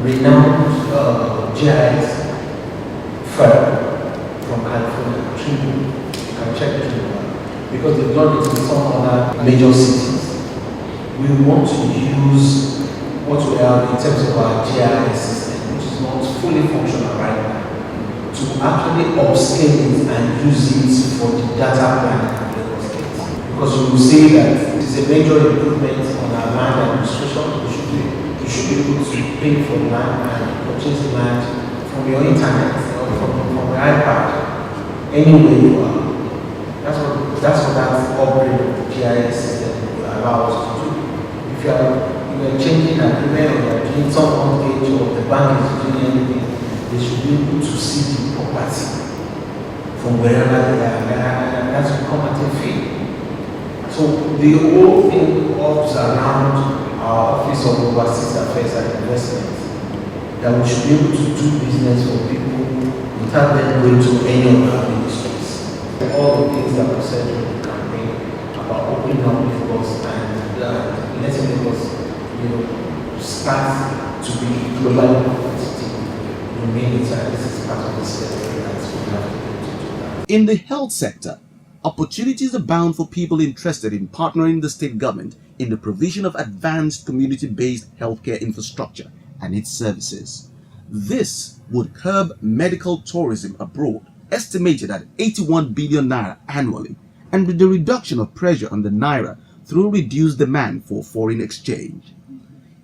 renowned GIS firm from California, Tribune. You can check it because they've done it in some other major cities. We want to use what we have in terms of our GIS system, which is not fully functional right now, to actually upscale it and use it for the data planning of Lagos State. Because you will say that it's a major improvement on our land administration. You should be able to pay for land and purchase land from your internet or from your iPad, anywhere you are. That's what that upgrade of the GIS system will allow us to do. If you are changing an email or you are doing some mortgage or the bank is doing anything, they should be able to see the property from wherever they are, and that's become at a fee. So the whole thing revolves around our Office of Overseas Affairs and Investments, that we should be able to do business for people without them going to any of our ministries. All the things that were said during the campaign about opening up with us and letting us, start to be globally competitive. This is part of the step that we have to do that. In the health sector, opportunities abound for people interested in partnering the state government in the provision of advanced community-based healthcare infrastructure and its services. This would curb medical tourism abroad, estimated at 81 billion naira annually, and with the reduction of pressure on the naira through reduced demand for foreign exchange.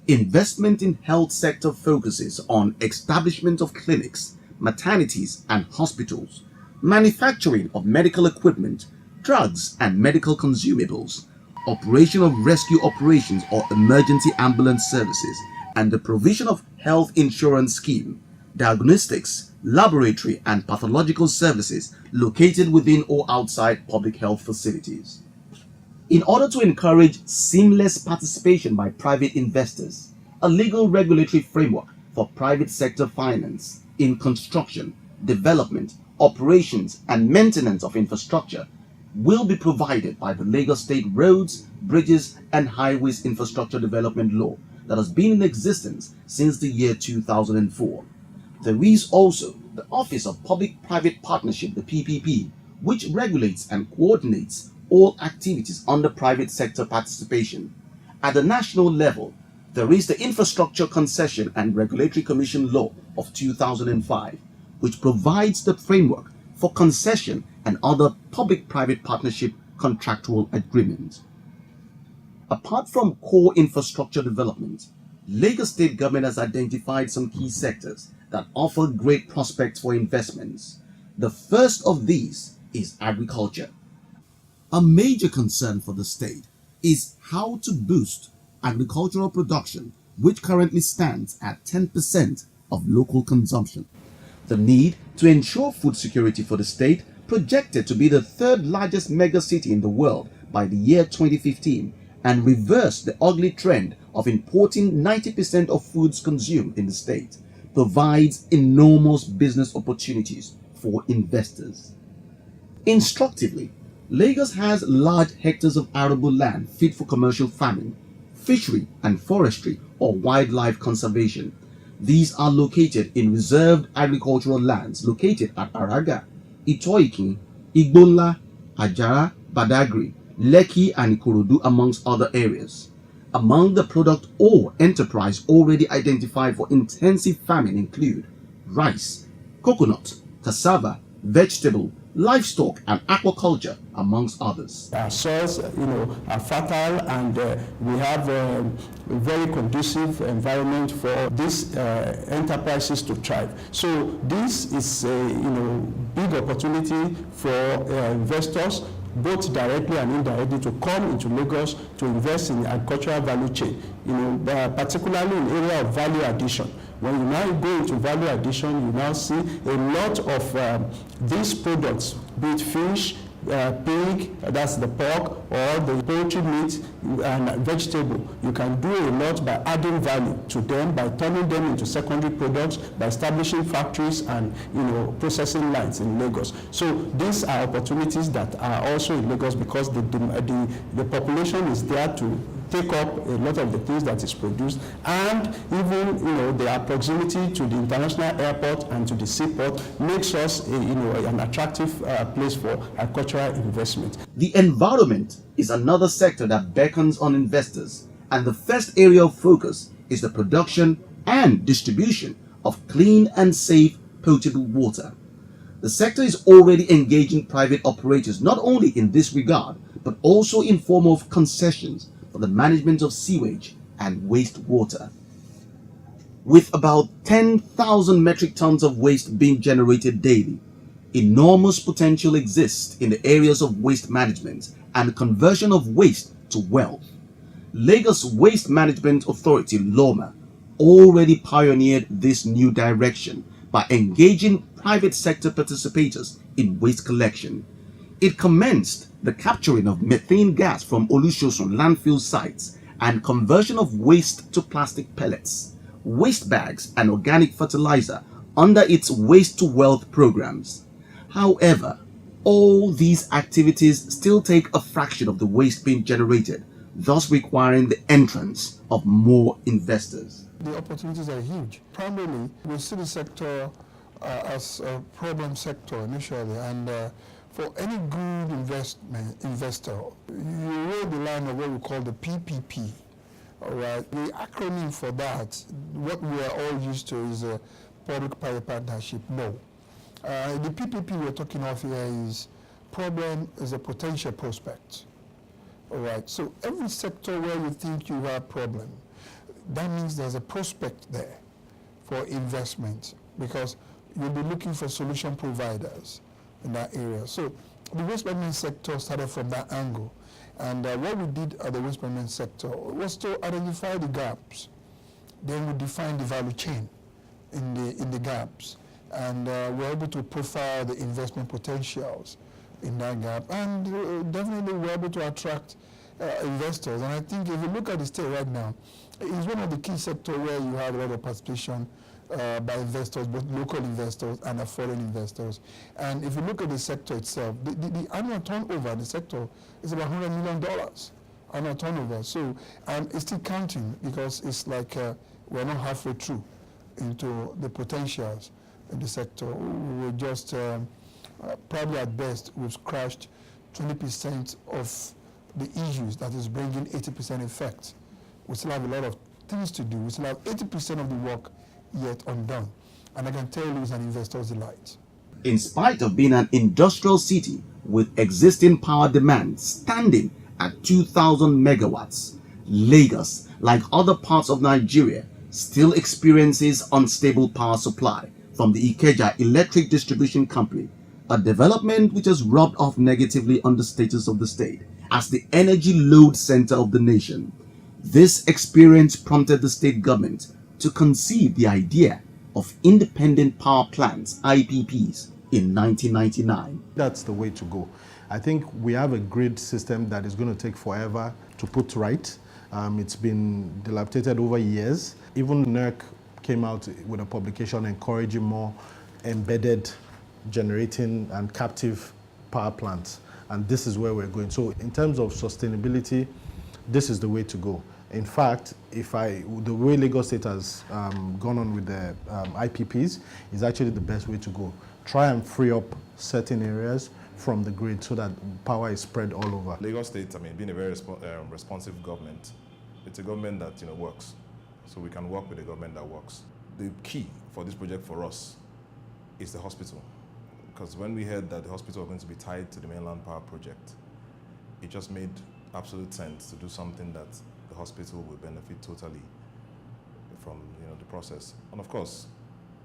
Investment in health sector focuses on establishment of clinics, maternities and hospitals, manufacturing of medical equipment, drugs and medical consumables, operation of rescue operations or emergency ambulance services, and the provision of health insurance scheme, diagnostics, laboratory and pathological services located within or outside public health facilities. In order to encourage seamless participation by private investors, a legal regulatory framework for private sector finance in construction, development, operations and maintenance of infrastructure will be provided by the Lagos State Roads, Bridges and Highways Infrastructure Development Law that has been in existence since the year 2004. There is also the Office of Public-Private Partnership, the PPP, which regulates and coordinates all activities under private sector participation. At the national level, there is the Infrastructure Concession and Regulatory Commission Law of 2005, which provides the framework for concession and other public-private partnership contractual agreements. Apart from core infrastructure development, Lagos State government has identified some key sectors that offer great prospects for investments. The first of these is agriculture. A major concern for the state is how to boost agricultural production, which currently stands at 10% of local consumption. The need to ensure food security for the state, projected to be the third largest mega city in the world by the year 2015, and reverse the ugly trend of importing 90% of foods consumed in the state, provides enormous business opportunities for investors. Instructively, Lagos has large hectares of arable land fit for commercial farming, fishery and forestry or wildlife conservation. These are located in reserved agricultural lands located at Araga, Itoikin, Igbonla, Ajara, Badagry, Lekki and Ikorodu amongst other areas. Among the product or enterprise already identified for intensive farming include rice, coconut, cassava, vegetable, livestock and aquaculture amongst others. Our soils, are fertile, and we have a very conducive environment for these enterprises to thrive. So this is a big opportunity for investors, both directly and indirectly, to come into Lagos to invest in the agricultural value chain, particularly in the area of value addition. When you now go into value addition, you now see a lot of these products, be it fish, pig, that's the pork, or the poultry meat and vegetable. You can do a lot by adding value to them, by turning them into secondary products, by establishing factories and processing lines in Lagos. So these are opportunities that are also in Lagos because the population is there to take up a lot of the things that is produced, and even their proximity to the international airport and to the seaport makes us an attractive place for agricultural investment. The environment is another sector that beckons on investors, and the first area of focus is the production and distribution of clean and safe potable water. The sector is already engaging private operators not only in this regard, but also in form of concessions for the management of sewage and wastewater. With about 10,000 metric tons of waste being generated daily, enormous potential exists in the areas of waste management and conversion of waste to wealth. Lagos Waste Management Authority (LOMA) already pioneered this new direction by engaging private sector participators in waste collection. It commenced the capturing of methane gas from Olusosun landfill sites and conversion of waste to plastic pellets, waste bags and organic fertilizer under its waste to wealth programs. However, all these activities still take a fraction of the waste being generated, thus requiring the entrance of more investors. The opportunities are huge. Primarily, we see the sector as a problem sector initially, and for any good investor, you roll the line of what we call the PPP. All right, the acronym for that, what we are all used to, is a public-private partnership. No, the PPP we're talking of here is problem is a potential prospect. All right, so every sector where you think you have problem, that means there's a prospect there for investment, because you'll be looking for solution providers in that area. So the waste management sector started from that angle. And what we did at the waste management sector was to identify the gaps. Then we defined the value chain in the gaps. And we're able to profile the investment potentials in that gap. And definitely we're able to attract investors. And I think if you look at the state right now, it's one of the key sectors where you have a lot of participation by investors, both local investors and foreign investors. And if you look at the sector itself, the annual turnover in the sector is about $100 million annual turnover. So, and it's still counting, because it's like we're not halfway through into the potentials in the sector. We're just, probably at best, we've scratched 20% of the issues that is bringing 80% effect. We still have a lot of things to do. We still have 80% of the work yet undone. And I can tell you it's an investor's delight. In spite of being an industrial city with existing power demand standing at 2,000 megawatts, Lagos, like other parts of Nigeria, still experiences unstable power supply from the Ikeja Electric Distribution Company, a development which has rubbed off negatively on the status of the state as the energy load center of the nation. This experience prompted the state government to conceive the idea of independent power plants, IPPs, in 1999. That's the way to go. I think we have a grid system that is going to take forever to put right. It's been dilapidated over years. Even NERC came out with a publication encouraging more embedded generating and captive power plants. And this is where we're going. So in terms of sustainability, this is the way to go. In fact, the way Lagos State has gone on with the IPPs is actually the best way to go. Try and free up certain areas from the grid so that power is spread all over. Lagos State, being a very responsive government, it's a government that works. So we can work with a government that works. The key for this project for us is the hospital. Because when we heard that the hospital was going to be tied to the mainland power project, it just made absolute sense to do something that the hospital will benefit totally from the process. And of course,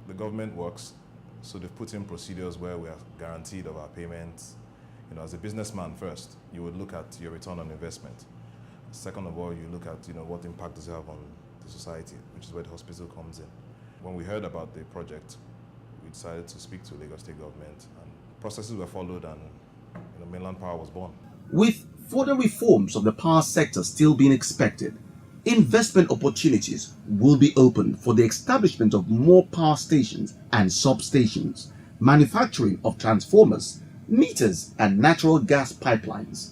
the government works, so they've put in procedures where we are guaranteed of our payments. As a businessman first, you would look at your return on investment. Second of all, you look at what impact does it have on the society, which is where the hospital comes in. When we heard about the project, we decided to speak to Lagos State government, and processes were followed, and mainland power was born. With further reforms of the power sector still being expected, investment opportunities will be opened for the establishment of more power stations and substations, manufacturing of transformers, meters, and natural gas pipelines.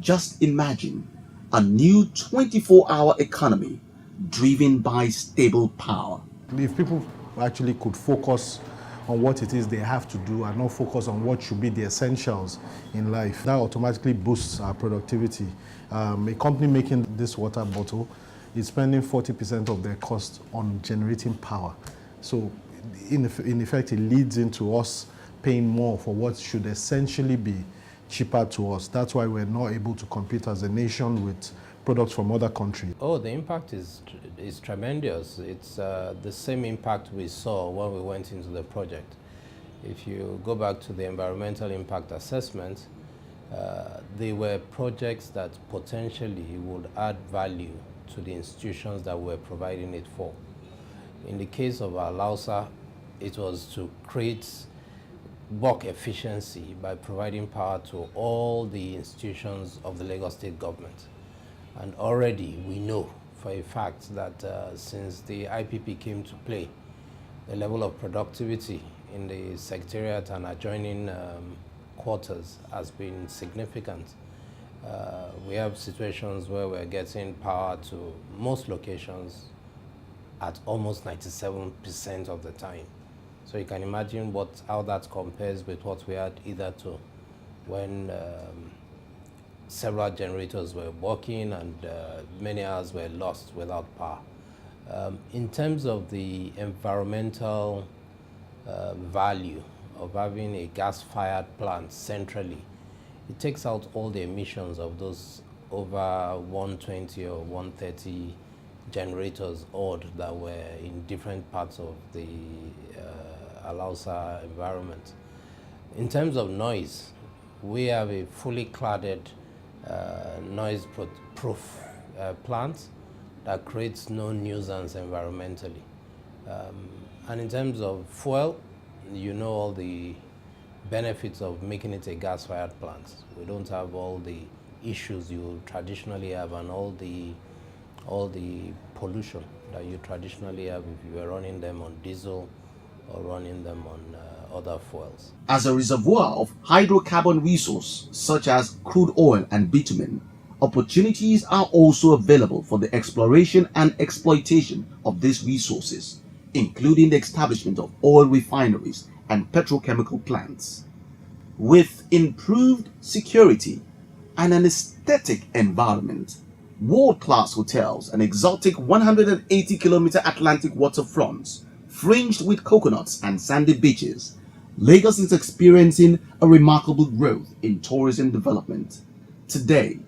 Just imagine a new 24-hour economy driven by stable power. If people actually could focus on what it is they have to do and not focus on what should be the essentials in life, that automatically boosts our productivity. A company making this water bottle is spending 40% of their cost on generating power. So in effect, it leads into us paying more for what should essentially be cheaper to us. That's why we're not able to compete as a nation with products from other countries. Oh, the impact is tremendous. It's the same impact we saw when we went into the project. If you go back to the environmental impact assessment, they were projects that potentially would add value to the institutions that we're providing it for. In the case of our Lausa, it was to create bulk efficiency by providing power to all the institutions of the Lagos State government. And already we know for a fact that since the IPP came to play, the level of productivity in the secretariat and adjoining quarters has been significant. We have situations where we're getting power to most locations at almost 97% of the time. So you can imagine how that compares with what we had either to when several generators were working and many hours were lost without power. In terms of the environmental value of having a gas-fired plant centrally, it takes out all the emissions of those over 120 or 130 generators odd that were in different parts of the Alausa environment. In terms of noise, we have a fully cladded noise-proof plant that creates no nuisance environmentally. And in terms of fuel, you know all the benefits of making it a gas-fired plant. We don't have all the issues you traditionally have and all the pollution that you traditionally have if you were running them on diesel or running them on other fuels. As a reservoir of hydrocarbon resource such as crude oil and bitumen, opportunities are also available for the exploration and exploitation of these resources, including the establishment of oil refineries and petrochemical plants. With improved security and an aesthetic environment, world-class hotels and exotic 180-kilometer Atlantic waterfronts fringed with coconuts and sandy beaches, Lagos is experiencing a remarkable growth in tourism development. Today,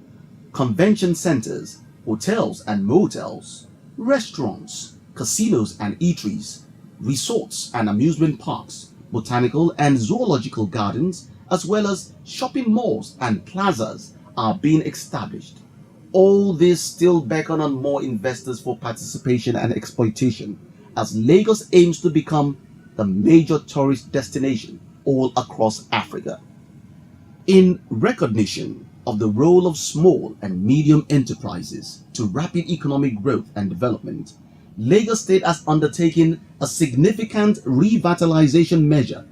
convention centers, hotels and motels, restaurants, casinos and eateries, resorts and amusement parks, botanical and zoological gardens, as well as shopping malls and plazas are being established. All this still beckon on more investors for participation and exploitation, as Lagos aims to become the major tourist destination all across Africa. In recognition of the role of small and medium enterprises to rapid economic growth and development, Lagos State has undertaken a significant revitalization measure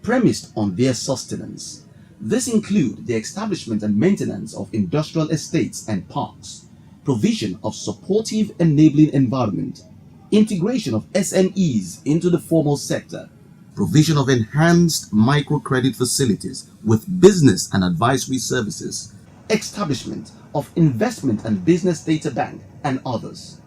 premised on their sustenance. This includes the establishment and maintenance of industrial estates and parks, provision of supportive enabling environment, integration of SMEs into the formal sector, provision of enhanced microcredit facilities with business and advisory services, establishment of investment and business data bank, and others.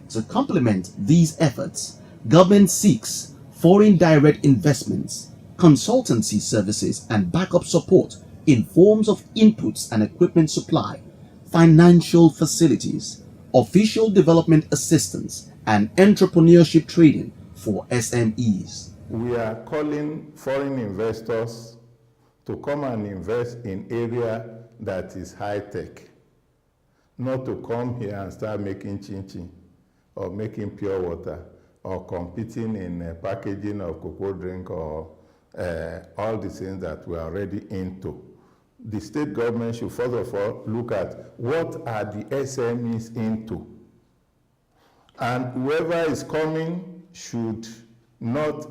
To complement these efforts, government seeks foreign direct investments, consultancy services and backup support in forms of inputs and equipment supply, financial facilities, official development assistance, and entrepreneurship training for SMEs. We are calling foreign investors to come and invest in area that is high-tech, not to come here and start making chin-chin or making pure water or competing in packaging of cocoa drink or all the things that we are already into. The state government should first of all look at what are the SMEs into. And whoever is coming should not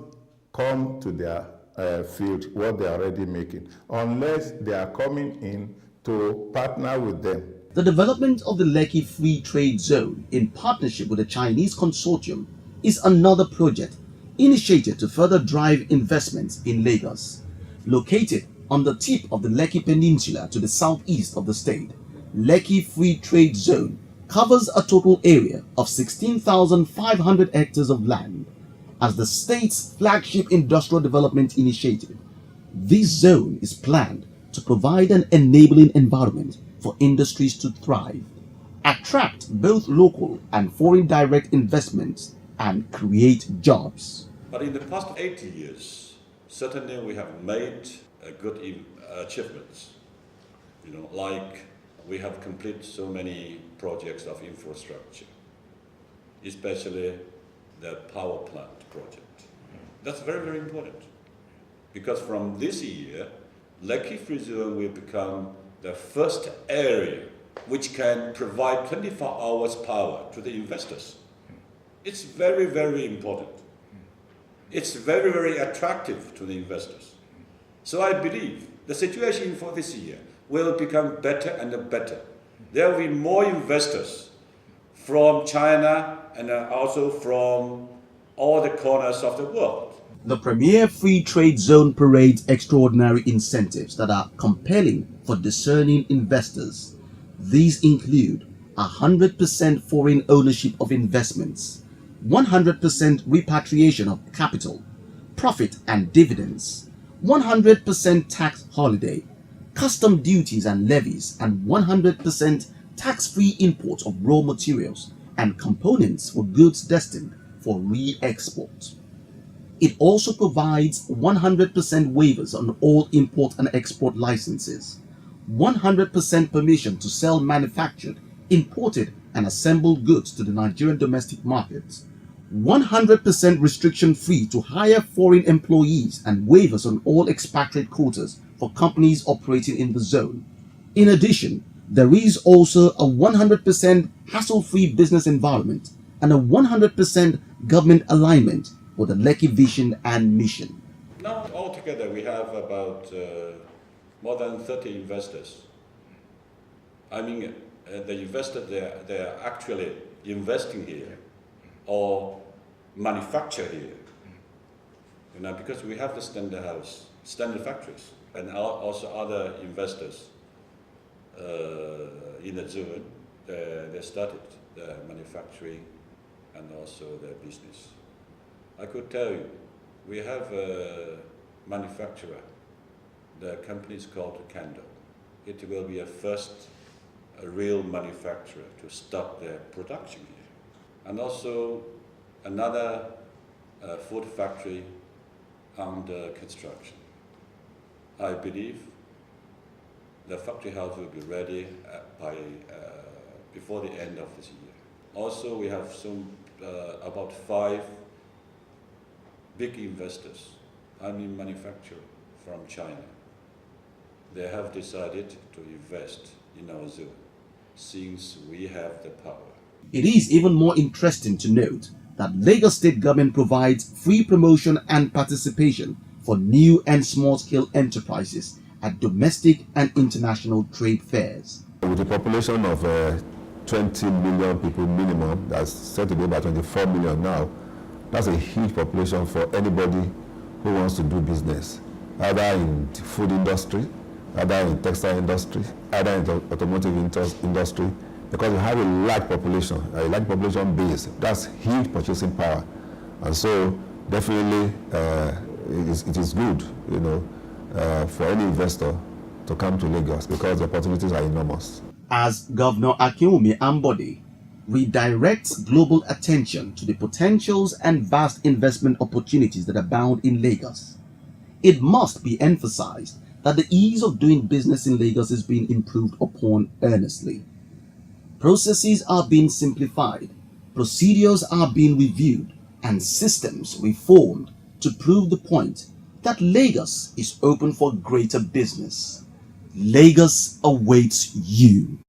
come to their field, what they are already making, unless they are coming in to partner with them. The development of the Lekki Free Trade Zone in partnership with the Chinese consortium is another project initiated to further drive investments in Lagos. Located on the tip of the Lekki Peninsula to the southeast of the state, Lekki Free Trade Zone covers a total area of 16,500 hectares of land. As the state's flagship industrial development initiative, this zone is planned to provide an enabling environment for industries to thrive, attract both local and foreign direct investments, and create jobs. But in the past 80 years, certainly we have made good achievements. Like we have completed so many projects of infrastructure, especially the power plant project. That's very, very important. Because from this year, Lekki Free Zone will become the first area which can provide 24 hours power to the investors. It's very, very important. It's very, very attractive to the investors. So I believe the situation for this year will become better and better. There will be more investors from China and also from all the corners of the world. The Premier Free Trade Zone parades extraordinary incentives that are compelling for discerning investors. These include 100% foreign ownership of investments, 100% repatriation of capital, profit and dividends, 100% tax holiday, custom duties and levies, and 100% tax-free import of raw materials and components for goods destined for re-export. It also provides 100% waivers on all import and export licenses, 100% permission to sell manufactured, imported and assembled goods to the Nigerian domestic market, 100% restriction-free to hire foreign employees, and waivers on all expatriate quotas for companies operating in the zone. In addition, there is also a 100% hassle-free business environment and a 100% government alignment with the Lekki vision and mission. Now, altogether, we have about more than 30 investors. I mean, the investors, they are actually investing here or manufacture here. Because we have the standard house, standard factories, and also other investors in the zone. They started the manufacturing and also their business. I could tell you, we have a manufacturer. The company is called Candle. It will be a real manufacturer to start their production here. And also another food factory under construction. I believe the factory house will be ready before the end of this year. Also, we have about 5 big investors, manufacturers from China. They have decided to invest in our zone since we have the power. It is even more interesting to note that Lagos State Government provides free promotion and participation for new and small-scale enterprises at domestic and international trade fairs. With a population of 20 million people minimum, that's said to be about 24 million now, that's a huge population for anybody who wants to do business, either in the food industry, either in textile industry, either in the automotive industry, because we have a large population base. That's huge purchasing power. And so definitely it is good, for any investor to come to Lagos because the opportunities are enormous. As Governor Akinwumi Ambode redirects global attention to the potentials and vast investment opportunities that abound in Lagos, it must be emphasized that the ease of doing business in Lagos is being improved upon earnestly. Processes are being simplified, procedures are being reviewed, and systems reformed to prove the point that Lagos is open for greater business. Lagos awaits you.